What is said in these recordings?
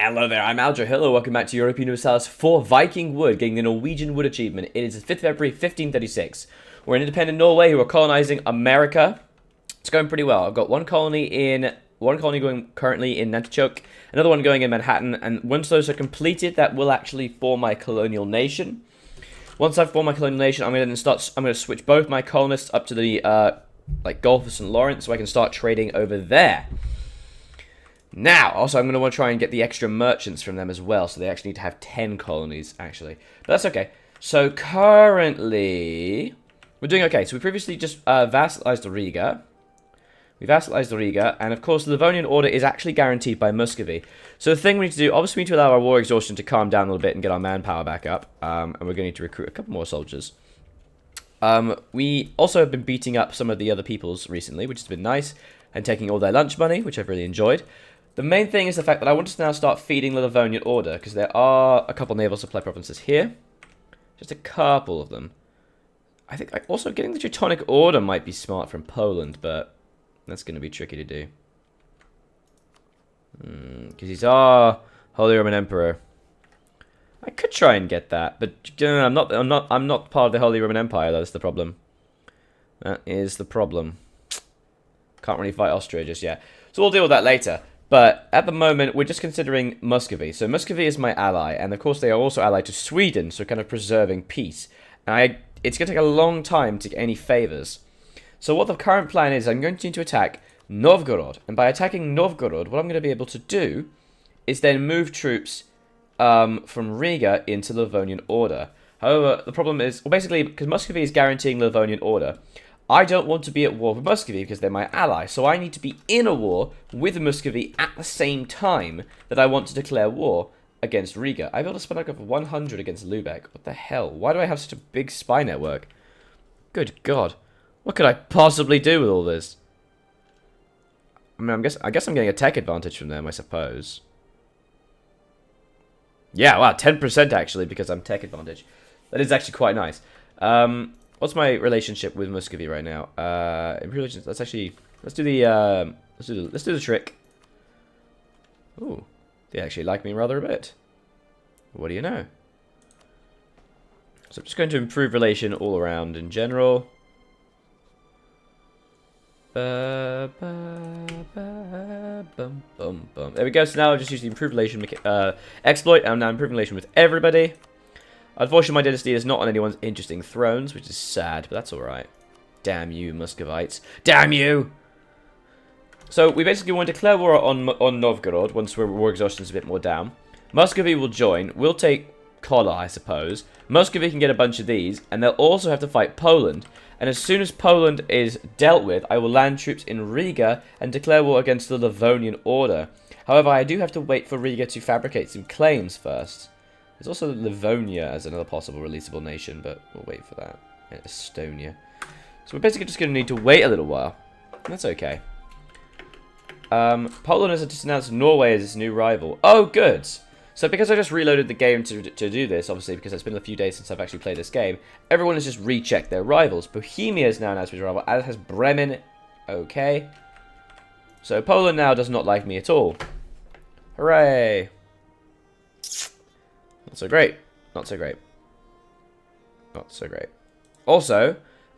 Hello there, I'm Aldrahill. Welcome back to Europa Universalis for Viking Wood, getting the Norwegian Wood achievement. It is the 5th of February, 1536. We're in independent Norway who are colonizing America. It's going pretty well. I've got one colony going currently in Nantichoke, another one going in Manhattan, and once those are completed, that will actually form my colonial nation. Once I've formed my colonial nation, I'm going to switch both my colonists up to the Gulf of St. Lawrence, so I can start trading over there. Now, also, I'm going to want to try and get the extra merchants from them as well, so they actually need to have 10 colonies, actually. But that's okay. So, currently, we're doing okay. So, we previously just vassalized Riga. We vassalized Riga, and of course, the Livonian order is actually guaranteed by Muscovy. So, the thing we need to do, obviously, we need to allow our war exhaustion to calm down a little bit and get our manpower back up. And we're going to need to recruit a couple more soldiers. We also have been beating up some of the other peoples recently, which has been nice, and taking all their lunch money, which I've really enjoyed. The main thing is the fact that I want to now start feeding the Livonian order, because there are a couple naval supply provinces here. Just a couple of them. I think also getting the Teutonic order might be smart from Poland, but that's going to be tricky to do. Because he's our Holy Roman Emperor. I could try and get that, but I'm not part of the Holy Roman Empire. That's the problem. That is the problem. Can't really fight Austria just yet, so we'll deal with that later. But at the moment, we're just considering Muscovy. So Muscovy is my ally, and of course they are also allied to Sweden, so kind of preserving peace. And it's going to take a long time to get any favors. So what the current plan is, I'm going to need to attack Novgorod. And by attacking Novgorod, what I'm going to be able to do is then move troops from Riga into Livonian order. However, the problem is, well, basically, because Muscovy is guaranteeing Livonian order, I don't want to be at war with Muscovy because they're my ally, so I need to be in a war with Muscovy at the same time that I want to declare war against Riga. I've got a spy network of 100 against Lubeck. What the hell? Why do I have such a big spy network? Good God. What could I possibly do with all this? I mean, I guess I'm getting a tech advantage from them, I suppose. Yeah, wow, 10% actually, because I'm tech advantage. That is actually quite nice. What's my relationship with Muscovy right now? Relations. Let's do the trick. Ooh, they actually like me rather a bit. What do you know? So I'm just going to improve relation all around in general. There we go. So now I'll just use the improved relation exploit. I'm now improving relation with everybody. Unfortunately, my dynasty is not on anyone's interesting thrones, which is sad, but that's alright. Damn you, Muscovites. Damn you! So, we basically want to declare war on Novgorod once war exhaustion is a bit more down. Muscovy will join. We'll take Kola, I suppose. Muscovy can get a bunch of these, and they'll also have to fight Poland. And as soon as Poland is dealt with, I will land troops in Riga and declare war against the Livonian order. However, I do have to wait for Riga to fabricate some claims first. There's also Livonia as another possible releasable nation, but we'll wait for that. And Estonia. So we're basically just going to need to wait a little while. That's okay. Poland has just announced Norway as its new rival. Oh, good! So because I just reloaded the game to do this, obviously, because it's been a few days since I've actually played this game, everyone has just rechecked their rivals. Bohemia is now announced as a rival, as has Bremen. Okay. So Poland now does not like me at all. Hooray! Not so great. Not so great. Not so great. Also,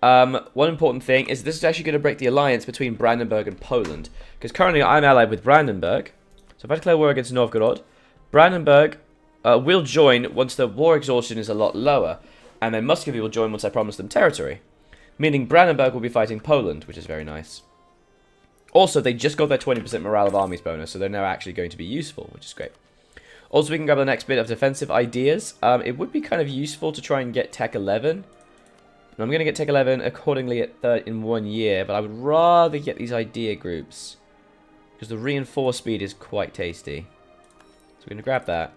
one important thing is this is actually going to break the alliance between Brandenburg and Poland. Because currently I'm allied with Brandenburg. So if I declare war against Novgorod, Brandenburg will join once the war exhaustion is a lot lower. And then Muscovy will join once I promise them territory. Meaning Brandenburg will be fighting Poland, which is very nice. Also, they just got their 20% morale of armies bonus, so they're now actually going to be useful, which is great. Also, we can grab the next bit of defensive ideas. It would be kind of useful to try and get Tech 11. I'm going to get Tech 11 accordingly in 1 year, but I would rather get these idea groups. Because the reinforced speed is quite tasty. So we're going to grab that.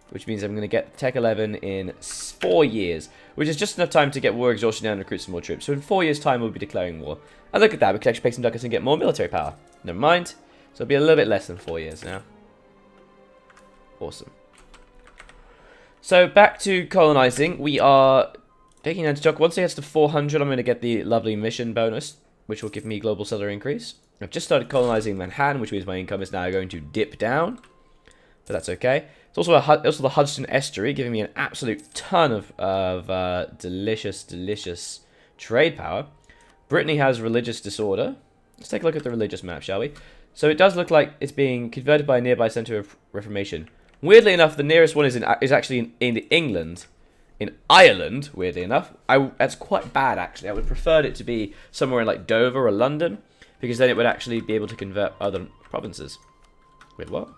Which means I'm going to get Tech 11 in 4 years. Which is just enough time to get war exhaustion down and recruit some more troops. So in 4 years' time, we'll be declaring war. And look at that, we can actually pay some ducats and get more military power. Never mind. So it'll be a little bit less than 4 years now. Awesome. So back to colonizing. We are taking Nantichoke. Once it gets to 400, I'm going to get the lovely mission bonus, which will give me global settler increase. I've just started colonizing Manhattan, which means my income is now going to dip down. but that's okay. It's also also the Hudson Estuary, giving me an absolute ton of delicious, delicious trade power. Brittany has religious disorder. Let's take a look at the religious map, shall we? So it does look like it's being converted by a nearby centre of Reformation. Weirdly enough, the nearest one is actually in England. In Ireland, weirdly enough. That's quite bad, actually. I would prefer it to be somewhere in like Dover or London, because then it would actually be able to convert other provinces. Wait, what?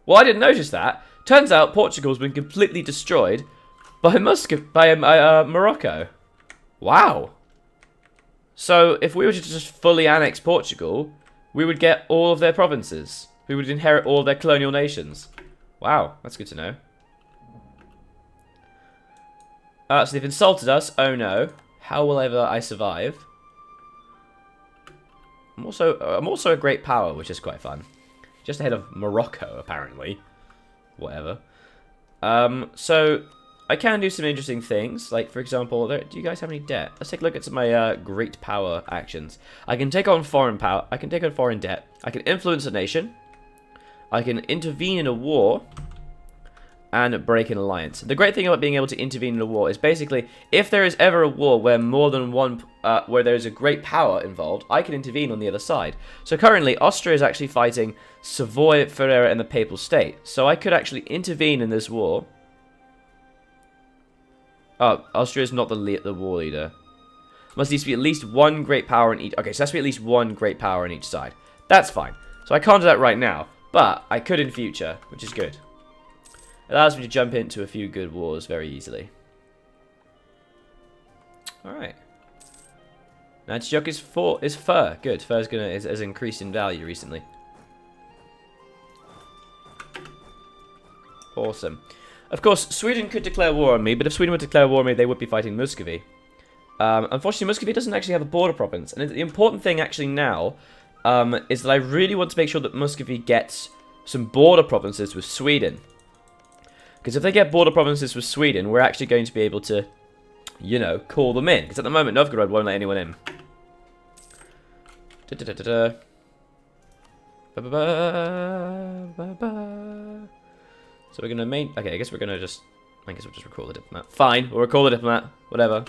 Well, I didn't notice that. Turns out Portugal's been completely destroyed by Morocco. Wow. So if we were to just fully annex Portugal, we would get all of their provinces. We would inherit all their colonial nations. Wow, that's good to know. So they've insulted us. Oh no. How will ever I survive? I'm also a great power, which is quite fun. Just ahead of Morocco, apparently. Whatever. So I can do some interesting things. Like, for example, do you guys have any debt? Let's take a look at some of my great power actions. I can take on foreign power. I can take on foreign debt. I can influence a nation. I can intervene in a war. And break an alliance. The great thing about being able to intervene in a war is basically, if there is ever a war where more than one, where there is a great power involved, I can intervene on the other side. So currently, Austria is actually fighting Savoy, Ferrara, and the Papal State. So I could actually intervene in this war. Oh, Austria is not the war leader. Must needs to be at least one great power in each. Okay, so that's to be at least one great power on each side. That's fine. So I can't do that right now, but I could in future, which is good. It allows me to jump into a few good wars very easily. Alright. Now Antioch is fur. Good. Fur has increased in value recently. Awesome. Of course, Sweden could declare war on me, but if Sweden would declare war on me, they would be fighting Muscovy. Unfortunately, Muscovy doesn't actually have a border province. And the important thing actually now is that I really want to make sure that Muscovy gets some border provinces with Sweden. Because if they get border provinces with Sweden, we're actually going to be able to, you know, call them in. Because at the moment, Novgorod won't let anyone in. So we're going to okay, I guess we'll just recall the diplomat. Fine, we'll recall the diplomat. Whatever.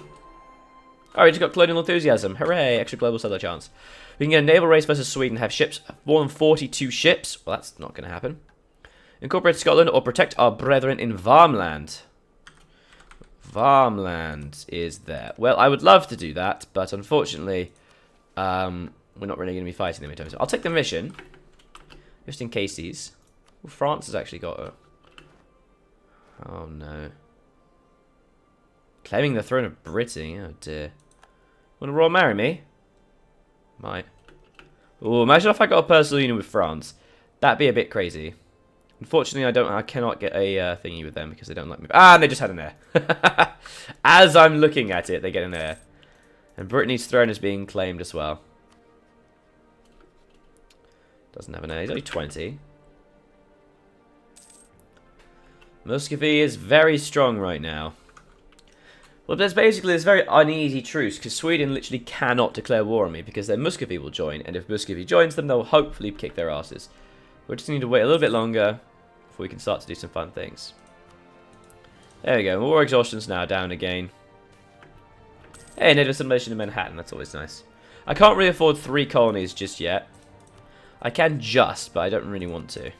Alright, just got colonial enthusiasm. Hooray, extra global settler chance. We can get a naval race versus Sweden, have ships, more than 42 ships. Well, that's not going to happen. Incorporate Scotland or protect our brethren in Varmland. Varmland is there. Well, I would love to do that, but unfortunately, we're not really going to be fighting them anytime soon. I'll take the mission, just in case these. Well, France has actually got a... Oh, no. Claiming the throne of Brittany. Oh, dear. Want to royal marry me? Might. Oh, imagine if I got a personal union with France. That'd be a bit crazy. Unfortunately, I cannot get a thingy with them because they don't like me. Ah, and they just had an heir. As I'm looking at it, they get an heir. And Brittany's throne is being claimed as well. Doesn't have an heir. He's only 20. Muscovy is very strong right now. Well, there's basically this very uneasy truce because Sweden literally cannot declare war on me because then Muscovy will join. And if Muscovy joins them, they'll hopefully kick their asses. We just need to wait a little bit longer before we can start to do some fun things. There we go. War exhaustion's now down again. Hey, native assimilation in Manhattan. That's always nice. I can't really afford 3 colonies just yet. I can just, but I don't really want to.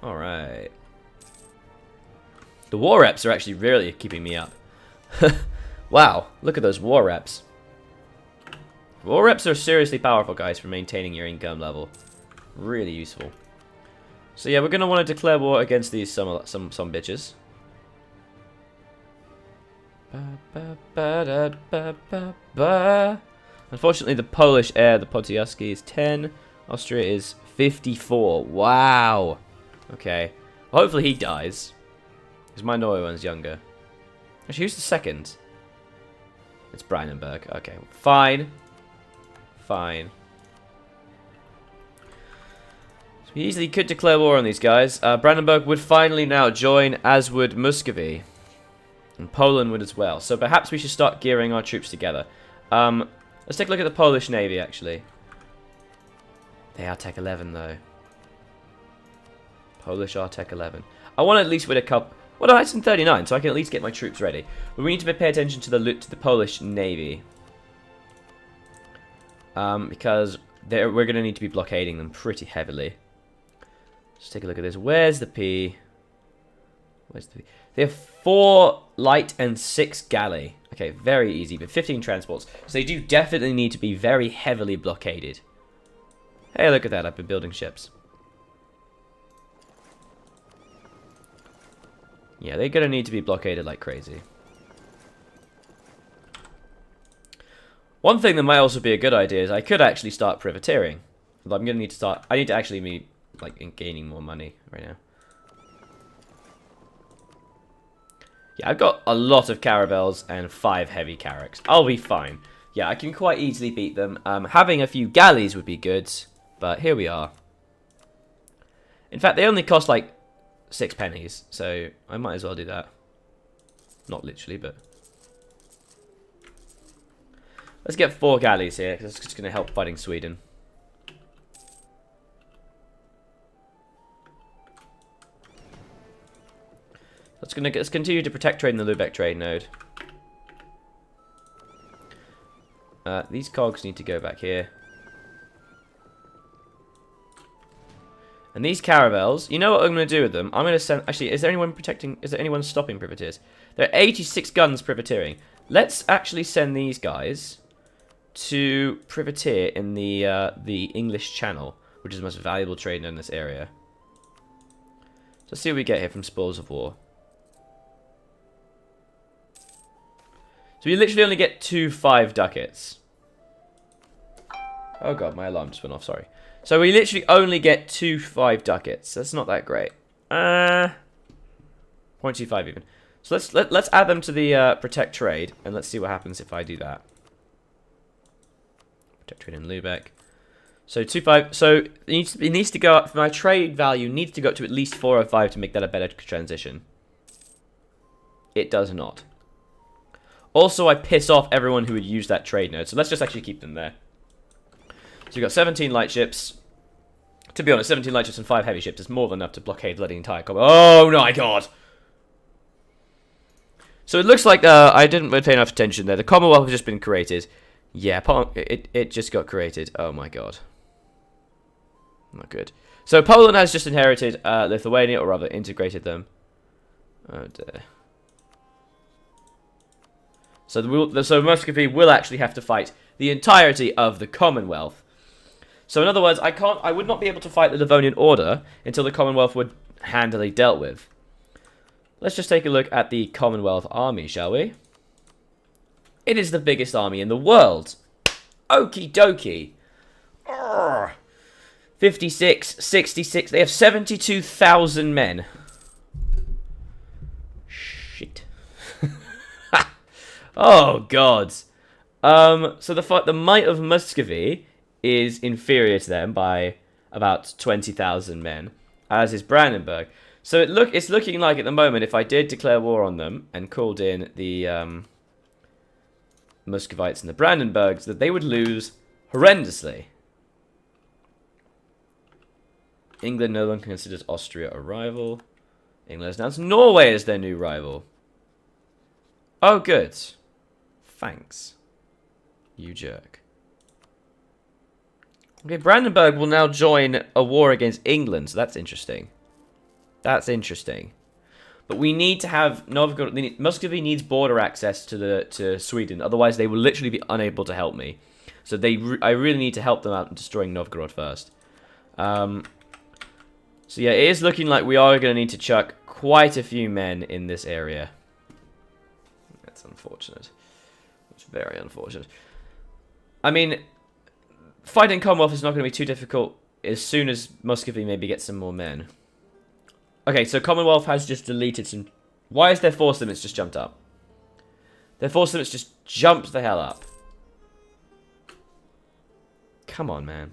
Alright. The war reps are actually really keeping me up. Wow, look at those war reps. War reps are seriously powerful, guys, for maintaining your income level. Really useful. So yeah, we're going to want to declare war against these some bitches. Unfortunately, the Polish heir, the Podsiewski, is 10. Austria is 54. Wow. Okay. Well, hopefully he dies. Because my Norway one's younger. Actually, who's the second? It's Brandenburg. Okay, fine. Fine. So we easily could declare war on these guys. Brandenburg would finally now join, as would Muscovy. And Poland would as well. So perhaps we should start gearing our troops together. Let's take a look at the Polish Navy, actually. They are Tech 11, though. Polish are Tech 11. I want to at least win a cup. Well, no, it's in 39, so I can at least get my troops ready. But we need to pay attention to the Polish Navy. Because we're going to need to be blockading them pretty heavily. Let's take a look at this. Where's the P? Where's the P? They have 4 light and 6 galley. Okay, very easy, but 15 transports. So they do definitely need to be very heavily blockaded. Hey, look at that. I've been building ships. Yeah, they're going to need to be blockaded like crazy. One thing that might also be a good idea is I could actually start privateering. But I'm going to need to start... I need to actually be, like, gaining more money right now. Yeah, I've got a lot of caravels and 5 heavy carracks. I'll be fine. Yeah, I can quite easily beat them. Having a few galleys would be good, but here we are. In fact, they only cost, like, 6 pennies, so I might as well do that. Not literally, but... Let's get 4 galleys here, because it's just going to help fighting Sweden. Let's continue to protect trade in the Lubeck trade node. These cogs need to go back here. And these caravels, you know what I'm going to do with them? I'm going to send... Actually, is there anyone protecting... Is there anyone stopping privateers? There are 86 guns privateering. Let's actually send these guys to privateer in the English Channel, which is the most valuable trade node in this area. So let's see what we get here from spoils of war. So we literally only get 2 5 ducats. Oh god, my alarm just went off, sorry. So we literally only get 2 5 ducats. That's not that great. 0.25 even. So let's add them to the protect trade, and let's see what happens if I do that. Protect trade in Lubeck. So 2 5. So it needs to go up. My trade value needs to go up to at least 4 or 5 to make that a better transition. It does not. Also, I piss off everyone who would use that trade node, so let's just actually keep them there. So we've got 17 light ships. To be honest, 17 light ships and 5 heavy ships is more than enough to blockade the entire Commonwealth. Oh my god! So it looks like I didn't pay enough attention there. The Commonwealth has just been created. Yeah, it just got created. Oh my god. Not good. So Poland has just inherited Lithuania, or rather integrated them. Oh dear. So Muscovy will actually have to fight the entirety of the Commonwealth. So in other words, I would not be able to fight the Livonian Order until the Commonwealth were handily dealt with. Let's just take a look at the Commonwealth army, shall we? It is the biggest army in the world. Okie dokie. 56, 66. They have 72,000 men. Shit. Oh god. So the might of Muscovy is inferior to them by about 20,000 men, as is Brandenburg. So it's looking like at the moment, if I did declare war on them and called in the Muscovites and the Brandenburgs, that they would lose horrendously. England no longer considers Austria a rival. England has announced Norway as their new rival. Oh, good. Thanks. You jerk. Okay, Brandenburg will now join a war against England, so that's interesting. That's interesting. But we need to have Novgorod. Muscovy needs border access to Sweden, otherwise they will literally be unable to help me. So I really need to help them out in destroying Novgorod first. So yeah, it is looking like we are going to need to chuck quite a few men in this area. That's unfortunate. It's very unfortunate. I mean, fighting Commonwealth is not going to be too difficult as soon as Muscovy maybe gets some more men. Okay, so Commonwealth has just deleted some... Why is their force limits just jumped up? Their force limits just jumped the hell up. Come on, man.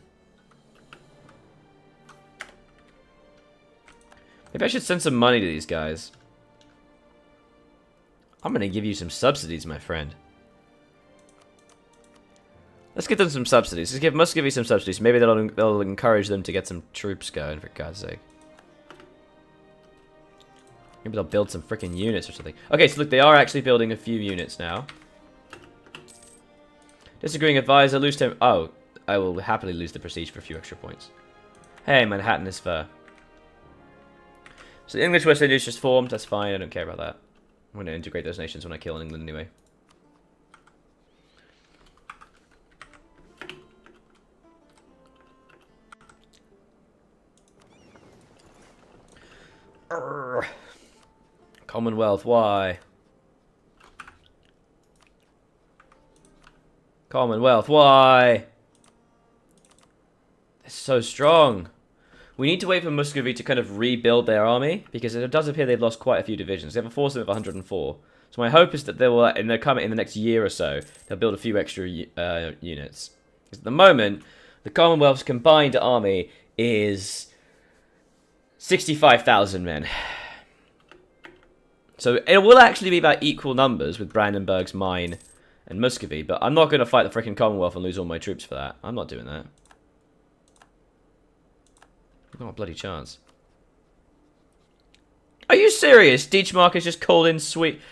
Maybe I should send some money to these guys. I'm going to give you some subsidies, my friend. Let's give them some subsidies. Let's give Muscovy some subsidies. Maybe they'll encourage them to get some troops going, for God's sake. Maybe they'll build some freaking units or something. Okay, so look, they are actually building a few units now. Disagreeing advisor, lose time. Oh, I will happily lose the prestige for a few extra points. Hey, Manhattan is fair. So the English West Indies just formed. That's fine. I don't care about that. I'm going to integrate those nations when I kill England anyway. Urgh. Commonwealth, why? Commonwealth, why? They're so strong. We need to wait for Muscovy to kind of rebuild their army, because it does appear they've lost quite a few divisions. They have a force of 104. So my hope is that they will, in the next year or so, they'll build a few extra units. Because at the moment, the Commonwealth's combined army is 65,000 men. So it will actually be about equal numbers with Brandenburg's mine and Muscovy, but I'm not going to fight the freaking Commonwealth and lose all my troops for that. I'm not doing that. Not a bloody chance. Are you serious? Dietzmark has just called in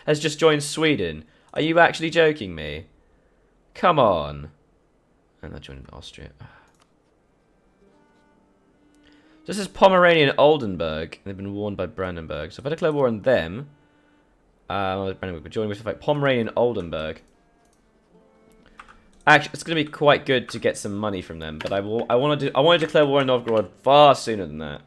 has just joined Sweden. Are you actually joking me? Come on. And I joined Austria. This is Pomeranian Oldenburg. They've been warned by Brandenburg. So if I declare war on them, Brandenburg will join with to fight Pomeranian Oldenburg. Actually, it's going to be quite good to get some money from them, but I want to declare war on Novgorod far sooner than that.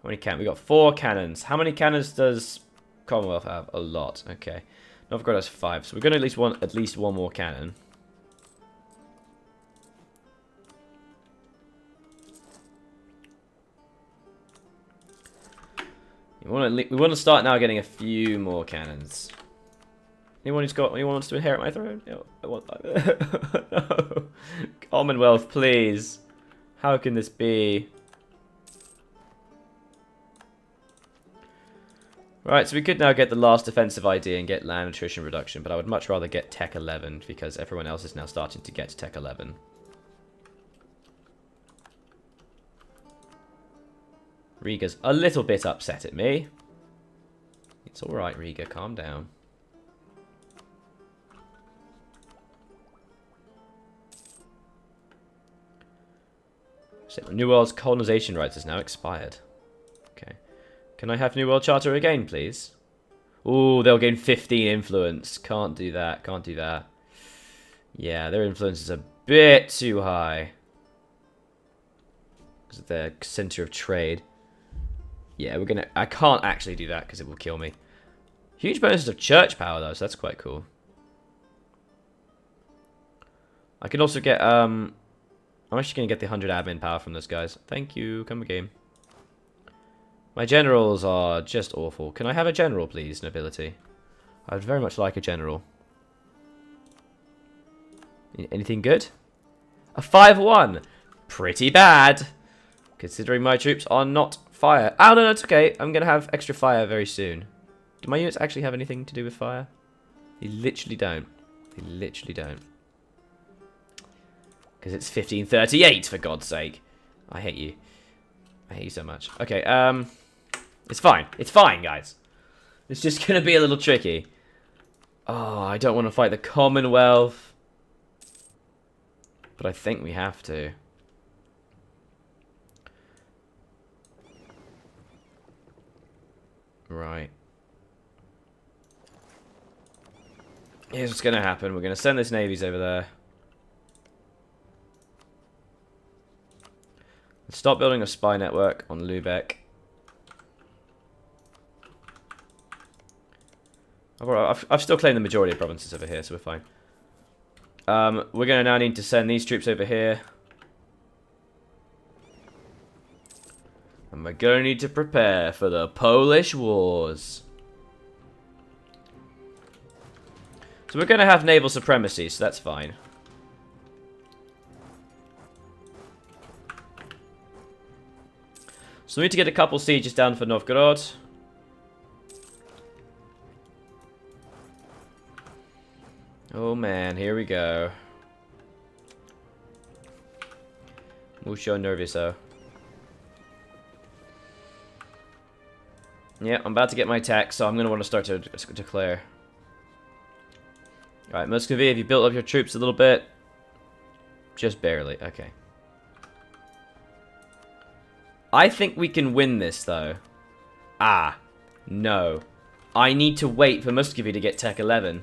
How many cannons? We got 4 cannons. How many cannons does Commonwealth have? A lot. Okay, Novgorod has 5, so we're going to at least one more cannon. We want to start now getting a few more cannons. Anyone wants to inherit my throne? No, I want that. No. Commonwealth, please. How can this be? Right, so we could now get the last defensive ID and get land attrition reduction, but I would much rather get Tech 11 because everyone else is now starting to get Tech 11. Riga's a little bit upset at me. It's alright, Riga, calm down. New World's colonization rights has now expired. Okay. Can I have New World Charter again, please? Ooh, they'll gain 15 influence. Can't do that, can't do that. Yeah, their influence is a bit too high. Because of their center of trade. Yeah, I can't actually do that because it will kill me. Huge bonuses of church power, though, so that's quite cool. I can also get, I'm actually going to get the 100 admin power from those guys. Thank you. Come again. My generals are just awful. Can I have a general, please, nobility? I would very much like a general. Anything good? A 5-1. Pretty bad. Considering my troops are not fire. Oh, no, it's okay. I'm going to have extra fire very soon. Do my units actually have anything to do with fire? They literally don't. They literally don't. Because it's 1538, for God's sake. I hate you. I hate you so much. Okay, it's fine. It's fine, guys. It's just going to be a little tricky. Oh, I don't want to fight the Commonwealth. But I think we have to. Right. Here's what's going to happen. We're going to send these navies over there. Stop building a spy network on Lubeck. I've still claimed the majority of provinces over here, so we're fine. We're going to now need to send these troops over here. And we're going to need to prepare for the Polish Wars. So we're going to have naval supremacy, so that's fine. So we need to get a couple sieges down for Novgorod. Oh man, here we go. Mucho nervioso. Yeah, I'm about to get my attack, so I'm going to want to start to declare. Alright, Muscovy, have you built up your troops a little bit? Just barely, okay. I think we can win this, though. Ah, no. I need to wait for Muscovy to get Tech 11.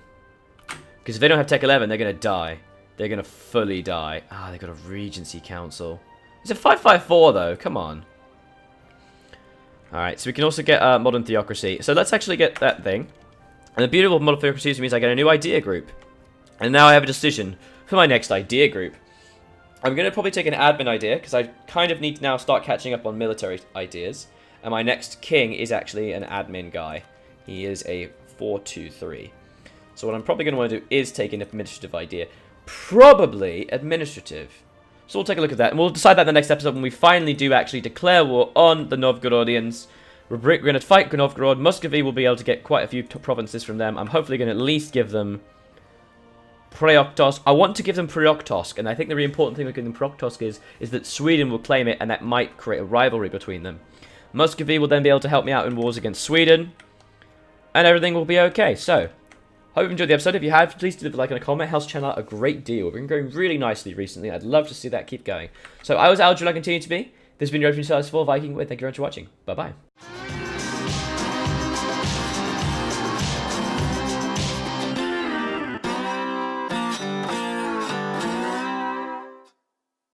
Because if they don't have Tech 11, they're going to die. They're going to fully die. Ah, they've got a Regency Council. It's a 554, though. Come on. Alright, so we can also get Modern Theocracy. So let's actually get that thing. And the beauty of Modern Theocracy means I get a new idea group. And now I have a decision for my next idea group. I'm going to probably take an admin idea, because I kind of need to now start catching up on military ideas. And my next king is actually an admin guy. He is a 423. So what I'm probably going to want to do is take an administrative idea. Probably administrative. So we'll take a look at that, and we'll decide that in the next episode when we finally do actually declare war on the Novgorodians. We're going to fight Novgorod. Muscovy will be able to get quite a few provinces from them. I'm hopefully going to at least give them Preoktosk. I want to give them Preoktosk, and I think the really important thing with giving them Preoktosk is that Sweden will claim it, and that might create a rivalry between them. Muscovy will then be able to help me out in wars against Sweden, and everything will be okay. So, hope you've enjoyed the episode. If you have, please do leave a like and a comment. It helps the channel out a great deal. We've been going really nicely recently. I'd love to see that keep going. So I was Aldrahill, I continue to be. This has been Europa Universalis for Viking Wood. Thank you very much for watching. Bye-bye.